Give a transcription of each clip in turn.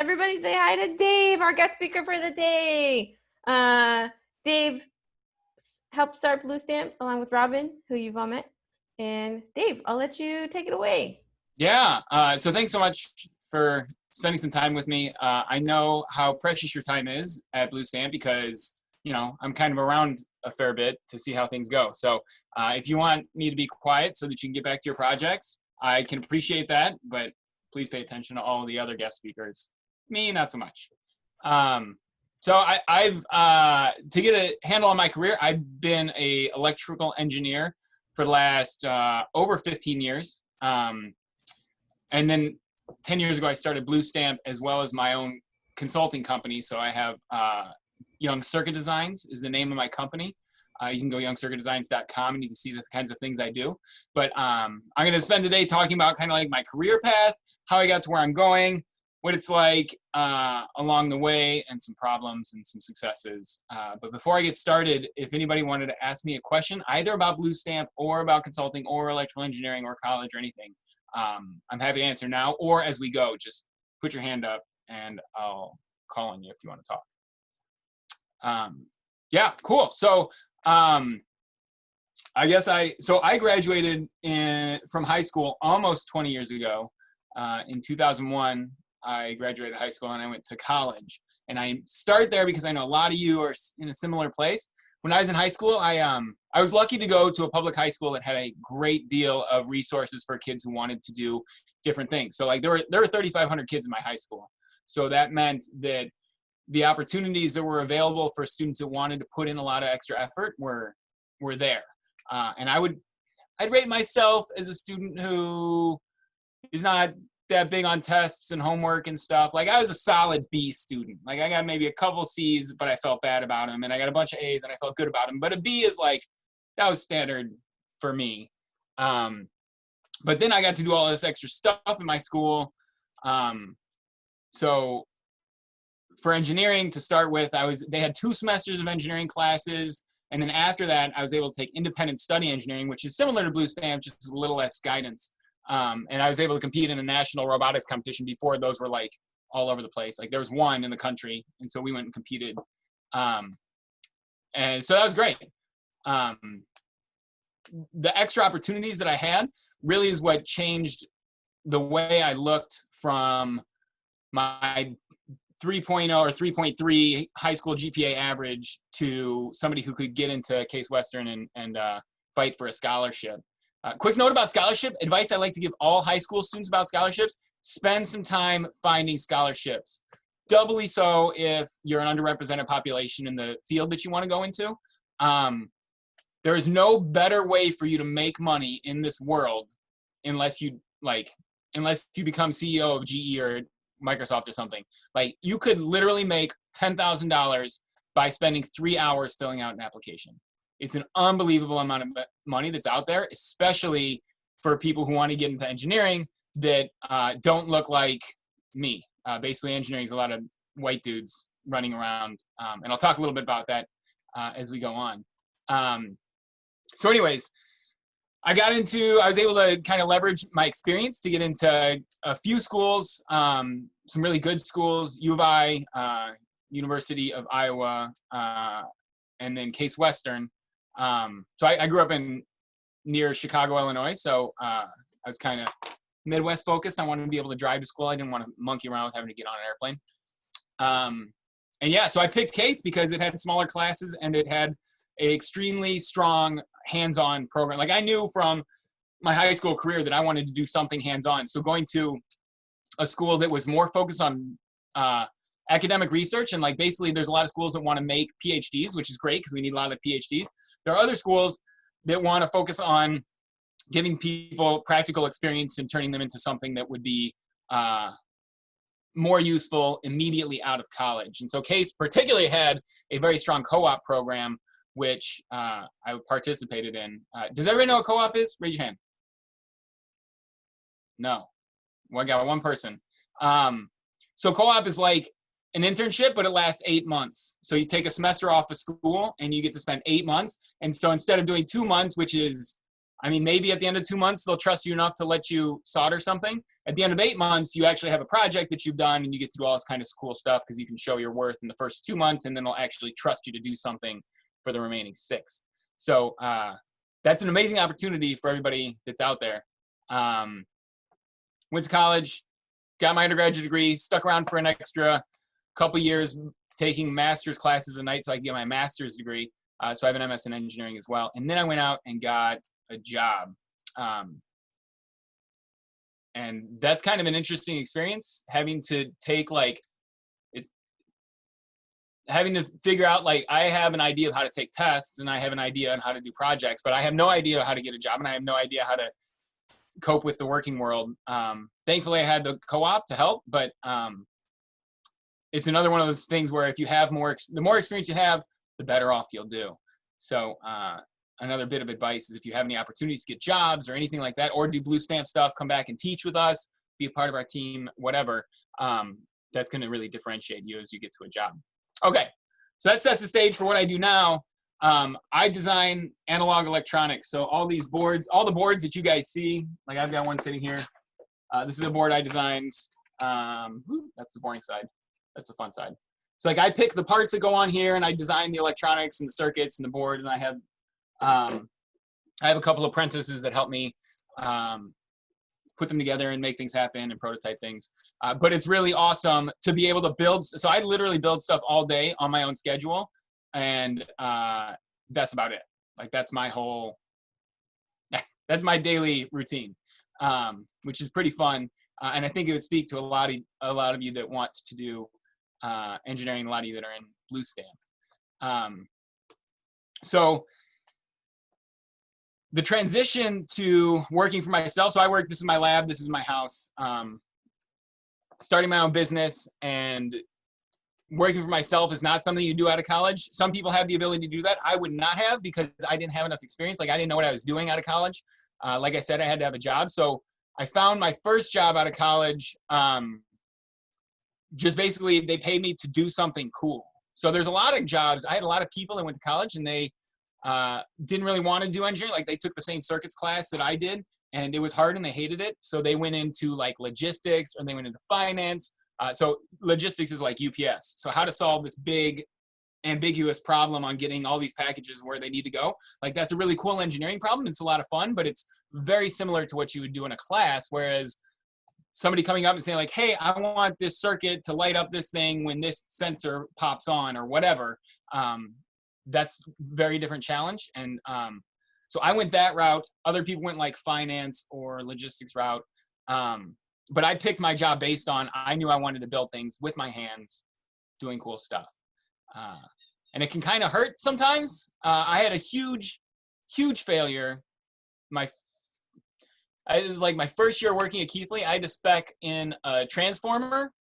Everybody say hi to Dave, our guest speaker for the day. Dave helped start Blue Stamp along with Robin, who you've all met. And Dave, I'll let you take it away. Yeah, so thanks so much for spending some time with me. I know how precious your time is at Blue Stamp because, I'm kind of around a fair bit to see how things go. So if you want me to be quiet so that you can get back to your projects, I can appreciate that, but please pay attention to all the other guest speakers. Me, not so much. So I've to get a handle on my career, I've been an electrical engineer for the last over 15 years. And then 10 years ago, I started Blue Stamp as well as my own consulting company. So I have Young Circuit Designs is the name of my company. You can go youngcircuitdesigns.com and you can see the kinds of things I do. But I'm going to spend today talking about kind of like my career path, how I got to where I'm going, what it's like along the way, and some problems and some successes. But before I get started, if anybody wanted to ask me a question, either about Blue Stamp or about consulting or electrical engineering or college or anything, I'm happy to answer now or as we go. Just put your hand up and I'll call on you if you want to talk. Yeah, cool. So I graduated from high school almost 20 years ago. In 2001, I graduated high school and I went to college. And I started there because I know a lot of you are in a similar place. When I was in high school, I was lucky to go to a public high school that had a great deal of resources for kids who wanted to do different things. So like there were 3,500 kids in my high school. So that meant that the opportunities that were available for students that wanted to put in a lot of extra effort were there. And I'd rate myself as a student who is not that big on tests and homework and stuff. Like I was a solid B student. Like I got maybe a couple C's, but I felt bad about them. And I got a bunch of A's and I felt good about them. But a B is like, that was standard for me. But then I got to do all this extra stuff in my school. So for engineering to start with, they had 2 semesters of engineering classes. And then after that, I was able to take independent study engineering, which is similar to Blue Stamp, just a little less guidance. And I was able to compete in a national robotics competition before those were like all over the place. Like there was one in the country. And so we went and competed. And so that was great. The extra opportunities that I had really is what changed the way I looked from my 3.0 or 3.3 high school GPA average to somebody who could get into Case Western and fight for a scholarship. Quick note about scholarship, advice I like to give all high school students about scholarships, spend some time finding scholarships. Doubly so if you're an underrepresented population in the field that you want to go into. There is no better way for you to make money in this world unless you become CEO of GE or Microsoft or something. Like you could literally make $10,000 by spending 3 hours filling out an application. It's an unbelievable amount of money that's out there, especially for people who want to get into engineering that don't look like me. Basically, engineering is a lot of white dudes running around. And I'll talk a little bit about that as we go on. So anyways, I was able to kind of leverage my experience to get into a few schools, some really good schools, U of I, University of Iowa, and then Case Western. So I grew up near Chicago, Illinois. So I was kind of Midwest focused. I wanted to be able to drive to school. I didn't want to monkey around with having to get on an airplane. And yeah, so I picked Case because it had smaller classes and it had an extremely strong hands-on program. Like I knew from my high school career that I wanted to do something hands-on. So going to a school that was more focused on academic research, and like basically there's a lot of schools that want to make PhDs, which is great because we need a lot of PhDs. There are other schools that want to focus on giving people practical experience and turning them into something that would be more useful immediately out of college. And so Case particularly had a very strong co-op program, which I participated in. Does everybody know what co-op is? Raise your hand. No. Well, I got one person. So co-op is like an internship, but it lasts 8 months. So you take a semester off of school and you get to spend 8 months. And so instead of doing 2 months, which is, I mean, maybe at the end of 2 months, they'll trust you enough to let you solder something. at the end of 8 months, you actually have a project that you've done, and you get to do all this kind of cool stuff because you can show your worth in the first 2 months, and then they'll actually trust you to do something for the remaining 6. So that's an amazing opportunity for everybody that's out there. Went to college, got my undergraduate degree, stuck around for an extra couple years taking master's classes a night so I could get my master's degree. So I have an MS in engineering as well. And then I went out and got a job. And that's kind of an interesting experience, having to take having to figure out, like, I have an idea of how to take tests and I have an idea on how to do projects, but I have no idea how to get a job and I have no idea how to cope with the working world. Thankfully I had the co-op to help, but it's another one of those things where if you have the more experience you have, the better off you'll do. So another bit of advice is if you have any opportunities to get jobs or anything like that, or do Blue Stamp stuff, come back and teach with us, be a part of our team, whatever. That's going to really differentiate you as you get to a job. Okay, so that sets the stage for what I do now. I design analog electronics. So all these boards, all the boards that you guys see, like I've got one sitting here. This is a board I designed. That's the boring side. That's the fun side. So like I pick the parts that go on here and I design the electronics and the circuits and the board, and I have a couple of apprentices that help me put them together and make things happen and prototype things. But it's really awesome to be able to build. So I literally build stuff all day on my own schedule, and that's about it. Like that's my whole, that's my daily routine, which is pretty fun. And I think it would speak to a lot of you that want to do engineering, a lot of you that are in Blue Stamp. So the transition to working for myself. So this is my lab, this is my house. Starting my own business and working for myself is not something you do out of college. Some people have the ability to do that. I would not have, because I didn't have enough experience. Like I didn't know what I was doing out of college. Like I said, I had to have a job. So I found my first job out of college. Just basically they paid me to do something cool. So there's a lot of jobs. I had a lot of people that went to college and they didn't really want to do engineering. Like they took the same circuits class that I did, and it was hard and they hated it. So they went into like logistics, or they went into finance. So logistics is like UPS. So how to solve this big ambiguous problem on getting all these packages where they need to go. Like that's a really cool engineering problem. It's a lot of fun, but it's very similar to what you would do in a class. Whereas somebody coming up and saying like, hey, I want this circuit to light up this thing when this sensor pops on or whatever. That's very different challenge. And so I went that route. Other people went like finance or logistics route. But I picked my job based on, I knew I wanted to build things with my hands, doing cool stuff. And it can kind of hurt sometimes. I had a huge failure. It was like my first year working at Keithley. I had to spec in a transformer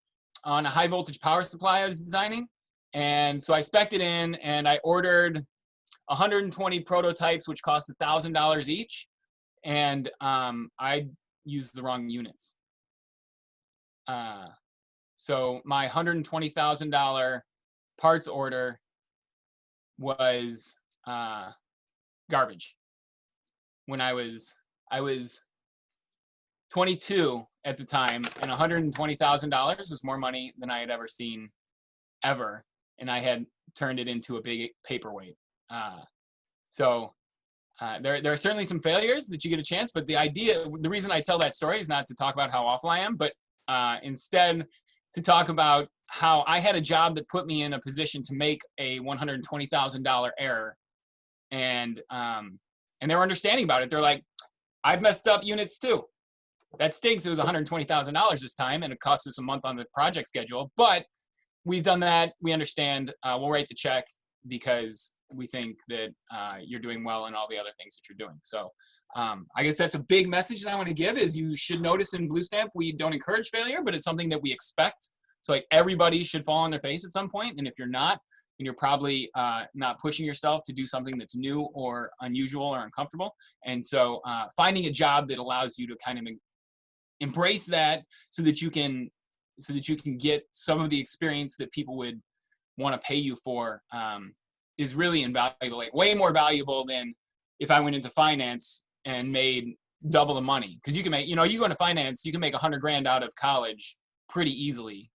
on a high voltage power supply I was designing. And so I spec'd it in and I ordered 120 prototypes, which cost $1,000 each. And I used the wrong units. So my $120,000 parts order was garbage. When I was 22 at the time, and $120,000 was more money than I had ever seen ever. And I had turned it into a big paperweight. So there are certainly some failures that you get a chance, but the reason I tell that story is not to talk about how awful I am, but instead to talk about how I had a job that put me in a position to make a $120,000 error. And they were understanding about it. They're like, I've messed up units too. That stinks. It was $120,000 this time, and it cost us a month on the project schedule. But we've done that. We understand. We'll write the check because we think that you're doing well in all the other things that you're doing. So I guess that's a big message that I want to give is you should notice in Blue Stamp, we don't encourage failure, but it's something that we expect. So like everybody should fall on their face at some point. And if you're not, and you're probably not pushing yourself to do something that's new or unusual or uncomfortable. And so finding a job that allows you to kind of embrace that so that you can get some of the experience that people would want to pay you for is really invaluable, like way more valuable than if I went into finance and made double the money, because you can make, you go into finance, you can make $100,000 out of college pretty easily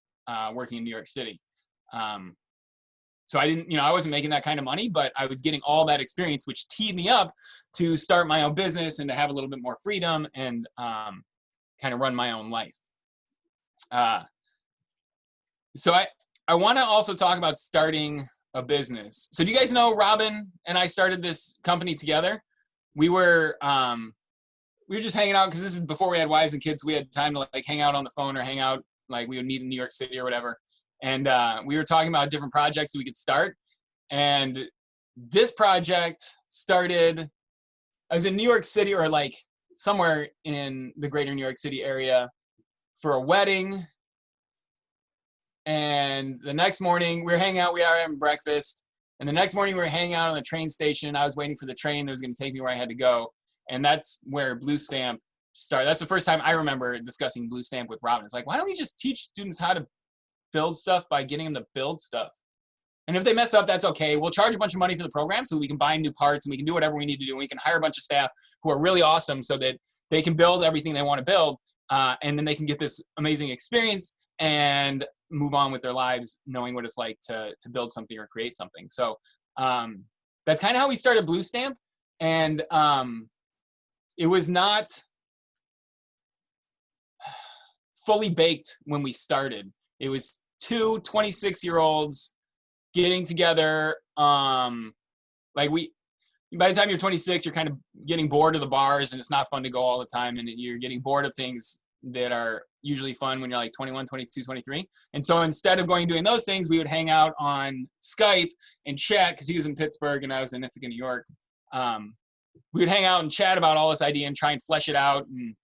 working in New York City. So I didn't, I wasn't making that kind of money, but I was getting all that experience, which teed me up to start my own business and to have a little bit more freedom and kind of run my own life. So I want to also talk about starting a business. So do you guys know Robin and I started this company together? We were just hanging out because this is before we had wives and kids. So we had time to like hang out on the phone or hang out, like we would meet in New York City or whatever. And we were talking about different projects that we could start. And this project started, I was in New York City or like somewhere in the greater New York City area for a wedding. And the next morning we were hanging out, we were having breakfast. And the next morning we were hanging out on the train station. I was waiting for the train that was going to take me where I had to go. And that's where Blue Stamp started. That's the first time I remember discussing Blue Stamp with Robin. It's like, why don't we just teach students how to build stuff by getting them to build stuff? And if they mess up, that's okay. We'll charge a bunch of money for the program so we can buy new parts and we can do whatever we need to do. And we can hire a bunch of staff who are really awesome so that they can build everything they want to build. And then they can get this amazing experience and move on with their lives knowing what it's like to build something or create something. So that's kind of how we started Blue Stamp. And it was not fully baked when we started. It was two 26-year-olds getting together. By the time you're 26, you're kind of getting bored of the bars and it's not fun to go all the time. And you're getting bored of things that are usually fun when you're like 21, 22, 23. And so instead of going doing those things, we would hang out on Skype and chat, because he was in Pittsburgh and I was in Ithaca, New York. We would hang out and chat about all this idea and try and flesh it out and,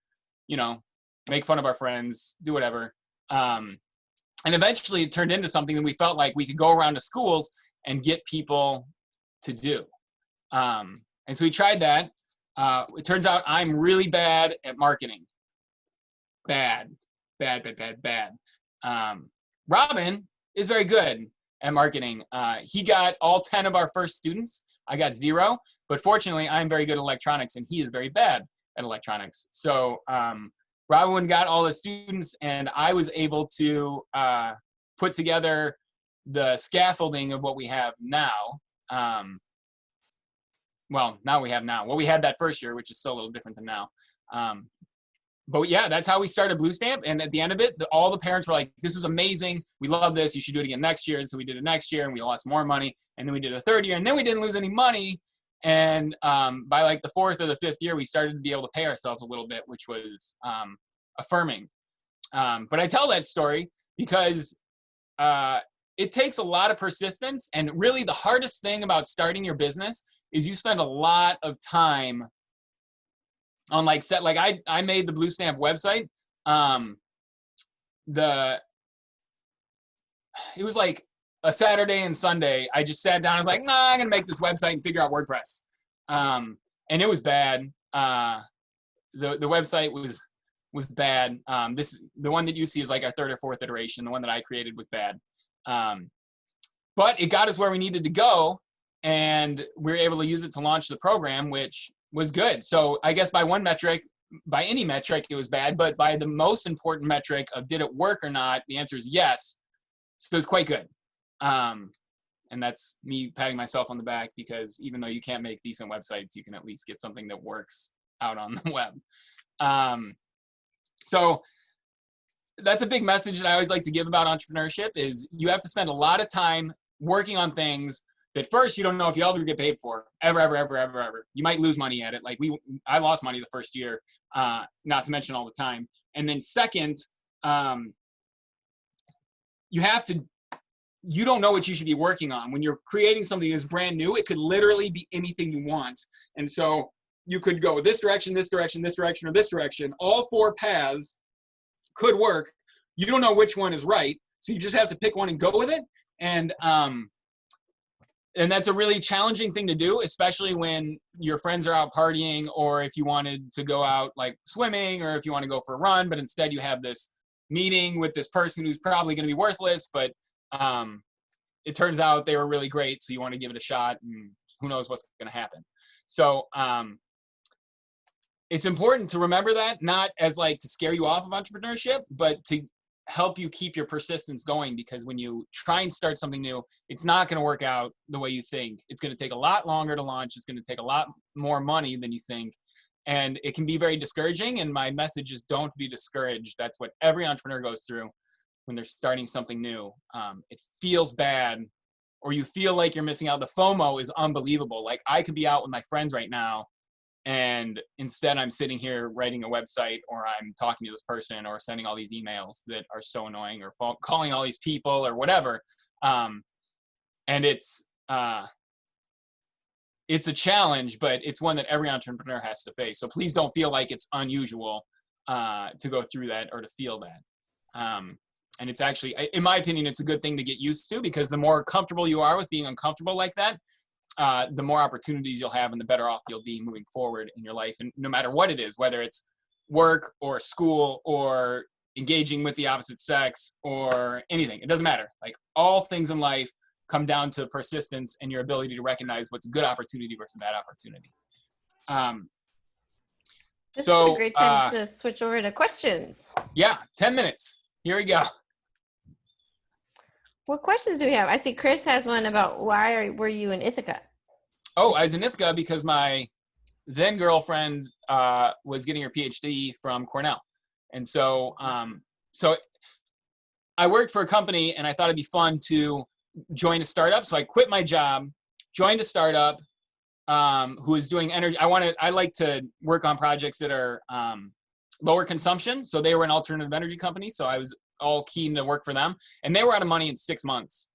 make fun of our friends, do whatever. And eventually it turned into something that we felt like we could go around to schools and get people to do. And so we tried that. It turns out I'm really bad at marketing. Bad. Robin is very good at marketing. He got all 10 of our first students. I got 0, but fortunately I'm very good at electronics and he is very bad at electronics. So Robin got all the students and I was able to put together the scaffolding of what we have now. What we had that first year, which is still a little different than now. But yeah, that's how we started Blue Stamp. And at the end of it, all the parents were like, this is amazing. We love this. You should do it again next year. And so we did it next year and we lost more money. And then we did a third year and then we didn't lose any money. And by like the 4th or the 5th year, we started to be able to pay ourselves a little bit, which was affirming. But I tell that story because it takes a lot of persistence. And really the hardest thing about starting your business is you spend a lot of time on I made the Blue Stamp website. It was like a Saturday and Sunday. I just sat down. I was like, I'm going to make this website and figure out WordPress. And it was bad. The website was bad. The one that you see is like our 3rd or 4th iteration. The one that I created was bad. But it got us where we needed to go. And we were able to use it to launch the program, which was good. So I guess by any metric, it was bad. But by the most important metric of did it work or not, the answer is yes. So it was quite good. And that's me patting myself on the back, because even though you can't make decent websites, you can at least get something that works out on the web. So that's a big message that I always like to give about entrepreneurship is you have to spend a lot of time working on things that first you don't know if you'll ever get paid for, ever. You might lose money at it. Like I lost money the first year, not to mention all the time. And then second, you don't know what you should be working on. When you're creating something that's brand new, it could literally be anything you want. And so you could go this direction, this direction, this direction, or this direction. All 4 paths could work. You don't know which one is right. So you just have to pick one and go with it. And that's a really challenging thing to do, especially when your friends are out partying, or if you wanted to go out like swimming, or if you want to go for a run, but instead you have this meeting with this person who's probably going to be worthless, but it turns out they were really great. So you want to give it a shot and who knows what's going to happen. So it's important to remember that, not as like to scare you off of entrepreneurship, but to help you keep your persistence going, because when you try and start something new, it's not going to work out the way you think. It's going to take a lot longer to launch. It's going to take a lot more money than you think. And it can be very discouraging. And my message is don't be discouraged. That's what every entrepreneur goes through when they're starting something new. It feels bad, or you feel like you're missing out. The FOMO is unbelievable. Like I could be out with my friends right now, and instead I'm sitting here writing a website, or I'm talking to this person, or sending all these emails that are so annoying, or calling all these people or whatever. And it's a challenge, but it's one that every entrepreneur has to face. So please don't feel like it's unusual to go through that or to feel that. And it's actually, in my opinion, it's a good thing to get used to, because the more comfortable you are with being uncomfortable like that, the more opportunities you'll have and the better off you'll be moving forward in your life. And no matter what it is, whether it's work or school or engaging with the opposite sex or anything, it doesn't matter. Like all things in life come down to persistence and your ability to recognize what's a good opportunity versus a bad opportunity. This is a great time to switch over to questions. Yeah, 10 minutes. Here we go. What questions do we have? I see Chris has one about were you in Ithaca? Oh, I was in Ithaca because my then girlfriend was getting her PhD from Cornell. And so I worked for a company, and I thought it'd be fun to join a startup. So I quit my job, joined a startup who is doing energy. I like to work on projects that are lower consumption. So they were an alternative energy company. So I was all keen to work for them, and they were out of money in 6 months.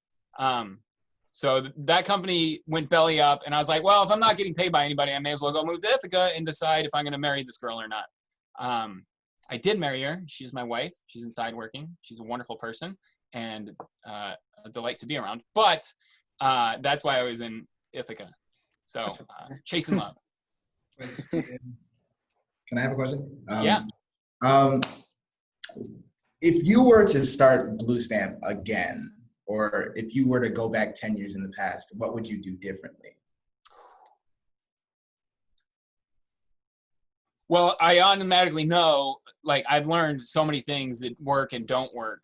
So that company went belly up, and I was like, well, if I'm not getting paid by anybody, I may as well go move to Ithaca and decide if I'm going to marry this girl or not. I did marry her. She's my wife. She's inside working. She's a wonderful person and a delight to be around. But that's why I was in Ithaca. So chasing love. Can I have a question? Yeah. If you were to start Blue Stamp again, or if you were to go back 10 years in the past, what would you do differently? Well, I automatically know, like, I've learned so many things that work and don't work.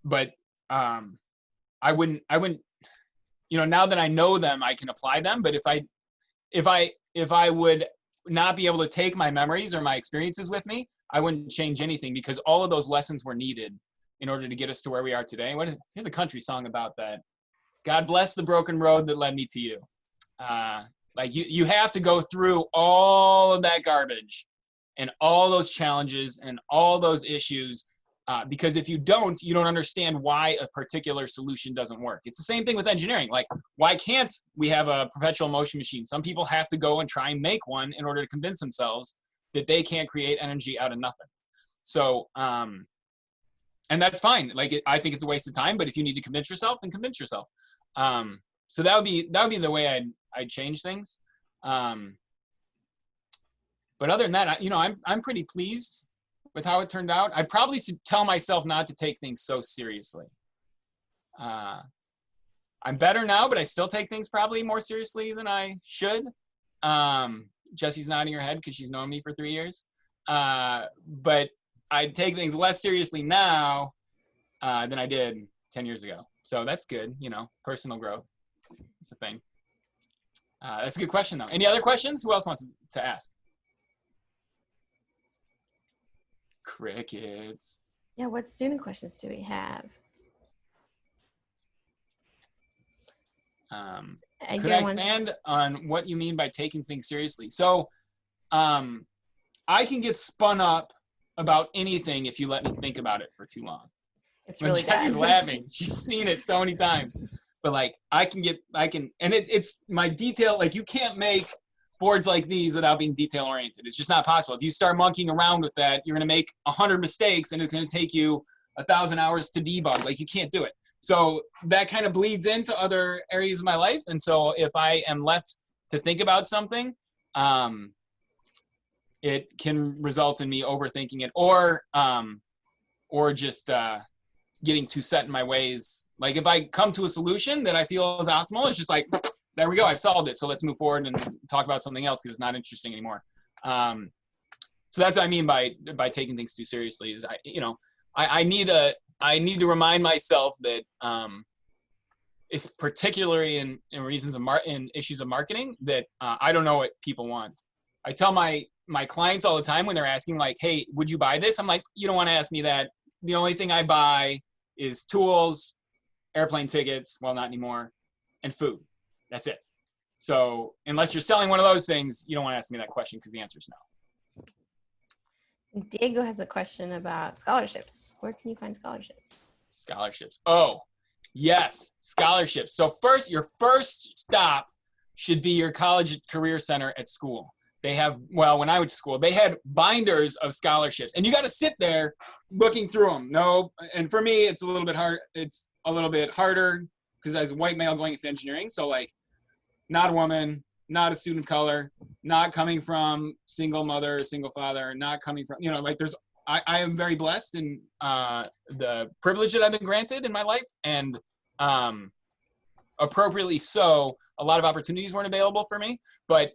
But I wouldn't, now that I know them, I can apply them. But if I would not be able to take my memories or my experiences with me, I wouldn't change anything, because all of those lessons were needed in order to get us to where we are today. Here's a country song about that. God bless the broken road that led me to you. Like you have to go through all of that garbage and all those challenges and all those issues, because if you don't understand why a particular solution doesn't work. It's the same thing with engineering. Like, why can't we have a perpetual motion machine? Some people have to go and try and make one in order to convince themselves that they can't create energy out of nothing. So, and that's fine. Like, I think it's a waste of time, but if you need to convince yourself, then convince yourself. So that would be the way I'd change things. But other than that, I'm pretty pleased with how it turned out. I probably should tell myself not to take things so seriously. I'm better now, but I still take things probably more seriously than I should. Jesse's nodding her head because she's known me for 3 years. But I take things less seriously now than I did 10 years ago. So that's good, personal growth. It's the thing. That's a good question, though. Any other questions? Who else wants to ask? Crickets. Yeah, what student questions do we have? Could I expand on what you mean by taking things seriously? So I can get spun up about anything if you let me think about it for too long. It's really Jesse's bad. laughing. She's seen it so many times. But like it's my detail. Like, you can't make boards like these without being detail oriented. It's just not possible. If you start monkeying around with that, you're going to make 100 mistakes, and it's going to take you 1,000 hours to debug. Like, you can't do it. So that kind of bleeds into other areas of my life. And so if I am left to think about something, it can result in me overthinking it, or just getting too set in my ways. Like, if I come to a solution that I feel is optimal, it's just like, there we go. I've solved it. So let's move forward and talk about something else because it's not interesting anymore. So that's what I mean by taking things too seriously is I need to remind myself that it's particularly in reasons of in issues of marketing that I don't know what people want. I tell my clients all the time when they're asking like, hey, would you buy this? I'm like, you don't want to ask me that. The only thing I buy is tools, airplane tickets, well, not anymore, and food. That's it. So unless you're selling one of those things, you don't want to ask me that question because the answer is no. Diego has a question about scholarships. Where can you find scholarships? Scholarships. Oh, yes, scholarships. So first, your first stop should be your college career center at school. They have, well, when I went to school, they had binders of scholarships, and you got to sit there looking through them. No, and for me, it's a little bit hard. It's a little bit harder because as a white male going into engineering, so like, not a woman, not a student of color, not coming from single mother, single father, not coming from, like there's, I am very blessed in the privilege that I've been granted in my life, and appropriately so, a lot of opportunities weren't available for me, but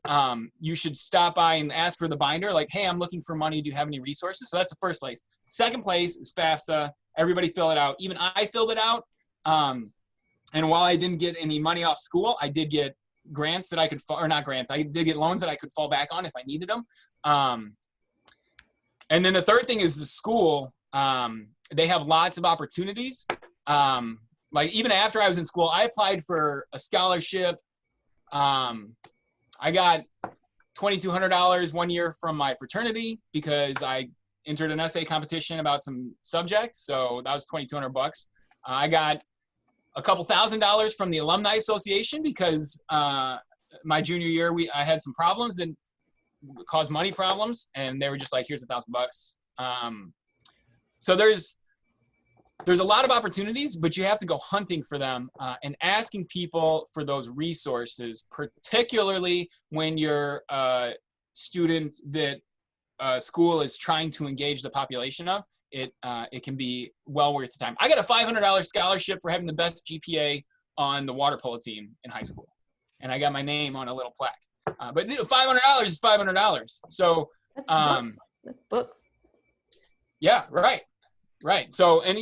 you should stop by and ask for the binder, like, hey, I'm looking for money. Do you have any resources? So that's the first place. Second place is FAFSA. Everybody fill it out. Even I filled it out. And while I didn't get any money off school, I did get grants that I could, or not grants, I did get loans that I could fall back on if I needed them. And then the third thing is the school. They have lots of opportunities. Like even after I was in school, I applied for a scholarship. I got $2,200 one year from my fraternity because I entered an essay competition about some subjects. So that was $2,200. I got a couple $1,000 from the Alumni Association because my junior year I had some problems that caused money problems, and they were just like, here's $1,000. So there's a lot of opportunities, but you have to go hunting for them and asking people for those resources, particularly when you're a student that school is trying to engage the population of. It can be well worth the time. I got a $500 scholarship for having the best GPA on the water polo team in high school, and I got my name on a little plaque. But $500 is $500. So that's books. That's books. Yeah, right. So, and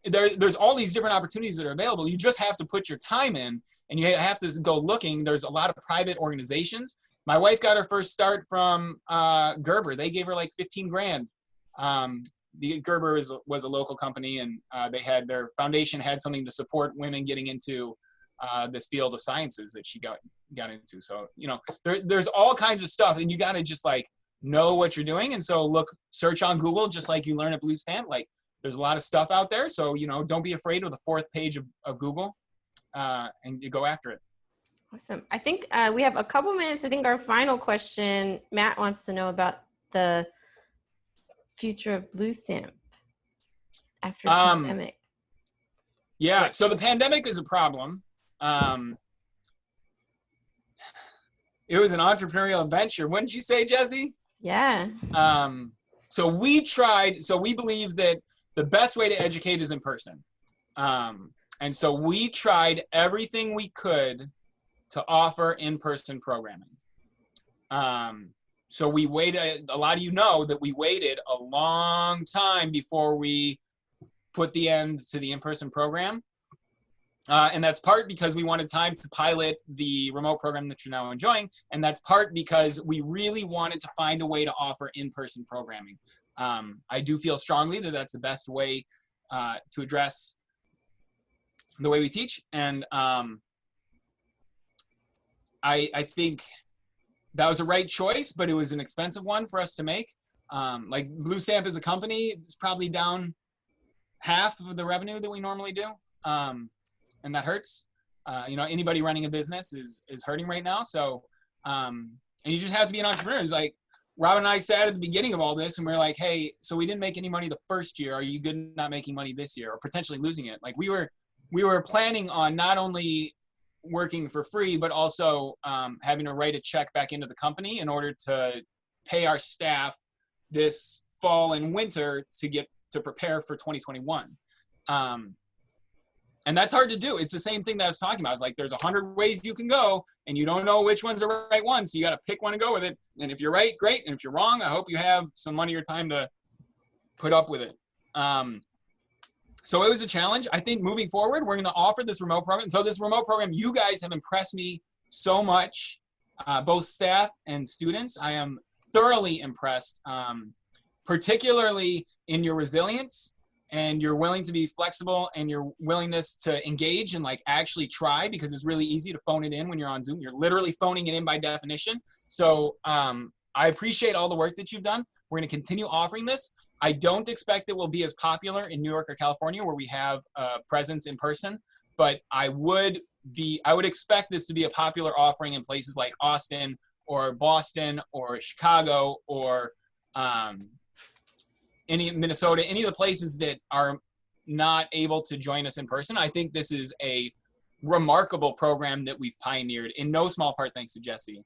there's all these different opportunities that are available. You just have to put your time in, and you have to go looking. There's a lot of private organizations. My wife got her first start from Gerber. They gave her like 15 grand. The Gerber was a local company, and they had their foundation had something to support women getting into this field of sciences that she got into. So, there's all kinds of stuff, and you got to just like know what you're doing. And so search on Google, just like you learn at Blue Stamp. Like there's a lot of stuff out there. So, don't be afraid of the fourth page of Google and you go after it. Awesome. I think we have a couple minutes. I think our final question, Matt wants to know about the future of Blue Stamp after the pandemic. Yeah. So the pandemic is a problem. It was an entrepreneurial adventure. Wouldn't you say, Jesse? Yeah. So we believe that the best way to educate is in person. And so we tried everything we could to offer in-person programming. So we waited, a lot of you know that we waited a long time before we put the end to the in-person program. And that's part because we wanted time to pilot the remote program that you're now enjoying. And that's part because we really wanted to find a way to offer in-person programming. I do feel strongly that that's the best way to address the way we teach. And I think that was a right choice, but it was an expensive one for us to make. Like Blue Stamp as a company is probably down half of the revenue that we normally do. And that hurts. Anybody running a business is hurting right now. So, and you just have to be an entrepreneur. It's like Robin and I sat at the beginning of all this and we were like, hey, so we didn't make any money the first year. Are you good not making money this year or potentially losing it? Like we were planning on not only working for free, but also having to write a check back into the company in order to pay our staff this fall and winter to prepare for 2021. And that's hard to do. It's the same thing that I was talking about. It's like there's 100 ways you can go, and you don't know which one's the right one. So you got to pick one and go with it. And if you're right, great. And if you're wrong, I hope you have some money or time to put up with it. So it was a challenge. I think moving forward, we're going to offer this remote program. So this remote program, you guys have impressed me so much, both staff and students. I am thoroughly impressed, particularly in your resilience and your willing to be flexible and your willingness to engage and like actually try, because it's really easy to phone it in when you're on Zoom. You're literally phoning it in by definition. So I appreciate all the work that you've done. We're going to continue offering this. I don't expect it will be as popular in New York or California where we have a presence in person, but I would expect this to be a popular offering in places like Austin or Boston or Chicago or Minnesota, any of the places that are not able to join us in person. I think this is a remarkable program that we've pioneered, in no small part thanks to Jesse.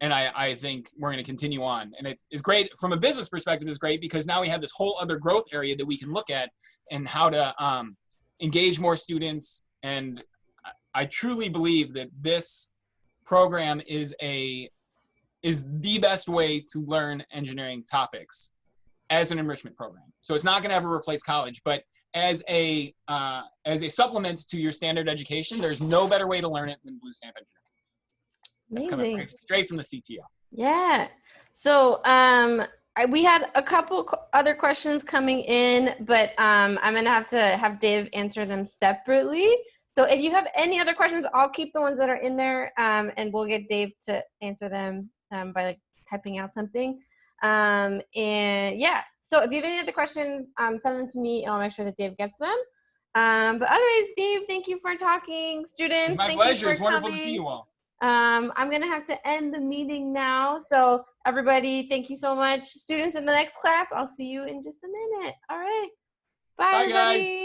And I think we're going to continue on. And it's great from a business perspective. It's great because now we have this whole other growth area that we can look at and how to engage more students. And I truly believe that this program is the best way to learn engineering topics as an enrichment program. So it's not going to ever replace college, but as a supplement to your standard education, there's no better way to learn it than Blue Stamp Engineering. That's coming straight from the CTO. Yeah. So we had a couple other questions coming in, but I'm going to have Dave answer them separately. So if you have any other questions, I'll keep the ones that are in there, and we'll get Dave to answer them by like typing out something. And yeah, so if you have any other questions, send them to me and I'll make sure that Dave gets them. But otherwise, Dave, thank you for talking. Students, it's my thank pleasure. you for It's wonderful coming. to see you all. I'm going to have to end the meeting now. So everybody, thank you so much. Students in the next class, I'll see you in just a minute. All right. Bye, Bye, guys. everybody.